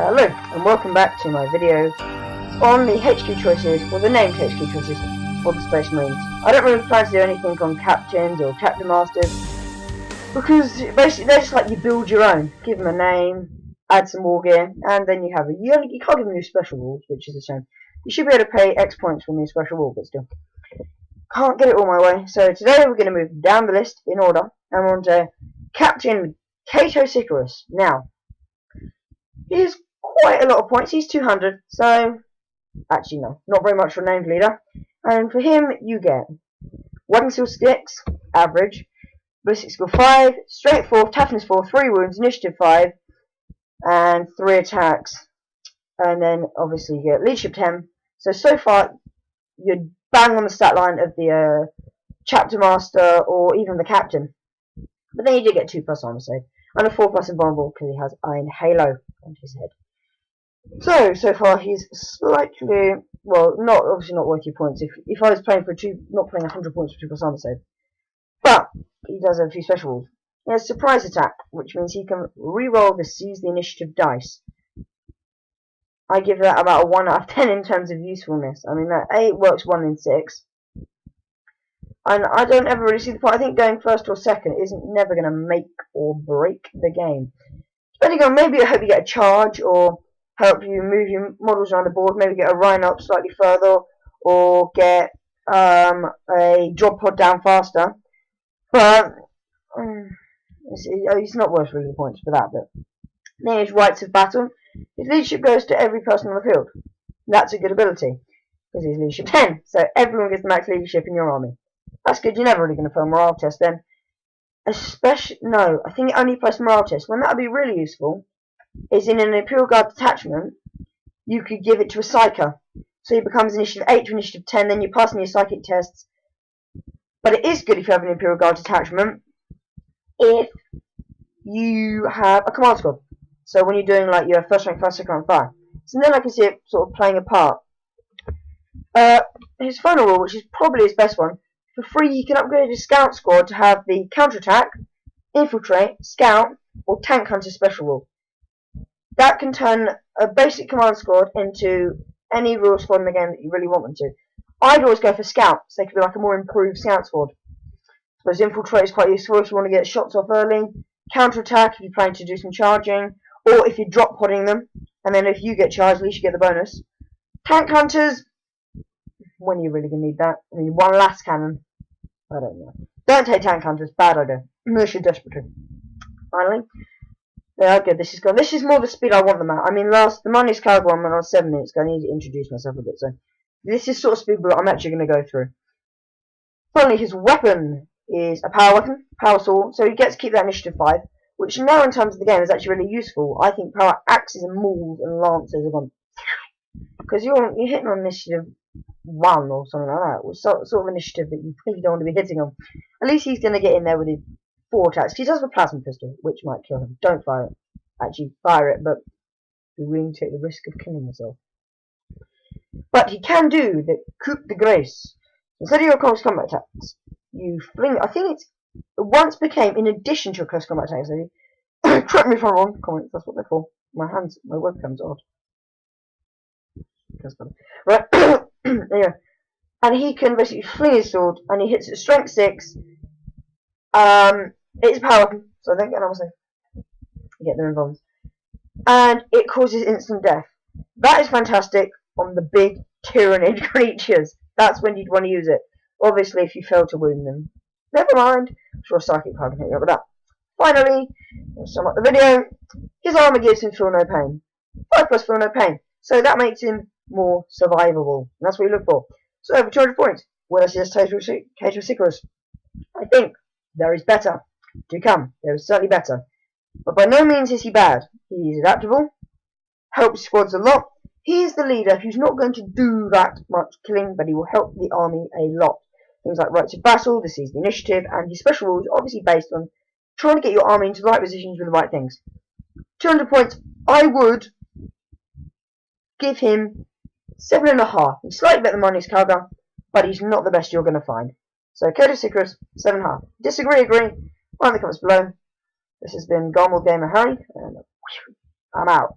Hello and welcome back to my video on the HQ choices, or the named HQ choices for the Space Marines. I don't really plan to do anything on captains or captain masters because basically they're just like you build your own. Give them a name, add some war gear, and then you have a you can't give them new special rules, which is a shame. You should be able to pay X points for new special rule, but still can't get it all my way. So today we're going to move down the list in order, and we're on to Captain Cato Sicarious. Now, he's quite a lot of points. He's 200, so actually no, not very much for a named leader. And for him, you get weapon skill 6, average, ballistic skill 5, strength 4, toughness 4, 3 wounds, initiative 5, and 3 attacks. And then obviously you get leadership 10. So far you're bang on the stat line of the chapter master or even the captain. But then you do get 2+ armor save and a 4+ invulnerable because he has Iron Halo on his head. So far he's slightly, well, obviously not worth your points. If I was playing for not playing 100 points for 2+ armor save, but he does have a few special rules. He has surprise attack, which means he can re-roll the seize the initiative dice. I give that about a 1 out of 10 in terms of usefulness. I mean, that 8 works 1 in 6. And I don't ever really see the point. I think going first or second isn't never going to make or break the game. Depending on, maybe I hope you get a charge or help you move your models around the board. Maybe get a Rhino up slightly further or get a drop pod down faster. But it's not worth really the points for that. But then his rights of battle. His leadership goes to every person on the field. That's a good ability because he's leadership 10. So everyone gets the max leadership in your army. That's good. You're never really going to fail morale test then. No, I think it only applies to morale test. When that would be really useful is in an Imperial Guard detachment. You could give it to a Psyker, so he becomes initiative 8 to initiative 10. Then you're passing your psychic tests. But it is good if you have an Imperial Guard detachment if you have a command squad. So when you're doing like your first rank, second rank, fire. So then I can see it sort of playing a part. His final rule, which is probably his best one, for free he can upgrade his scout squad to have the counterattack, infiltrate, scout, or tank hunter special rule. That can turn a basic command squad into any rule squad in the game that you really want them to. I'd always go for scout, so they could be like a more improved scout squad. I suppose infiltrate is quite useful if you want to get shots off early. Counterattack if you're planning to do some charging. Or if you're drop podding them, and then if you get charged, at least you get the bonus. Tank hunters, when you're really going to need that. I mean, one last cannon. I don't know. Don't take tank hunters, bad idea. Unless you're desperate to. Finally. Yeah, okay, this is gone. This is more the speed I want them at. I mean, the Manius Coward one when I was 7 minutes ago, I need to introduce myself a bit, so. This is sort of speed but I'm actually going to go through. Finally, his weapon is a power weapon, power sword, so he gets to keep that initiative 5. Which now in terms of the game is actually really useful. I think power axes and mauls and lancers are gone. Because you're hitting on initiative 1 or something like that. Or sort of initiative that you really don't want to be hitting on. At least he's going to get in there with his 4 attacks. He does have a plasma pistol, which might kill him. Don't fire it. Actually, fire it, but you're willing to take the risk of killing yourself. But he can do the coup de grace. Instead of your close combat attacks, you fling. I think it once became, in addition to your close combat attacks, correct me if I'm wrong, comments, that's what they're for. My webcam's odd. Right, yeah. And he can basically fling his sword, and he hits at strength 6. It's a power weapon, so I don't get another save. You get them involved. And it causes instant death. That is fantastic on the big tyrannid creatures. That's when you'd want to use it. Obviously, if you fail to wound them. Never mind. I'm sure a psychic card can hit you up with that. Finally, to sum up the video, his armor gives him feel no pain. 5+ feel no pain. So that makes him more survivable. And that's what you look for. So over 200 points. Will I suggest Cato Sicarious? I think there is better to come. There is certainly better. But by no means is he bad. He is adaptable, helps squads a lot. He is the leader who's not going to do that much killing, but he will help the army a lot. Things like rights of battle, the seize the initiative, and his special rules are obviously based on trying to get your army into the right positions with the right things. 200 points, I would give him 7.5. He's slightly better than Manius Coward, but he's not the best you're going to find. So, Cato Sicarious, 7.5. Disagree, agree? Write in the comments below. This has been Garmul Gamer Harry, and I'm out.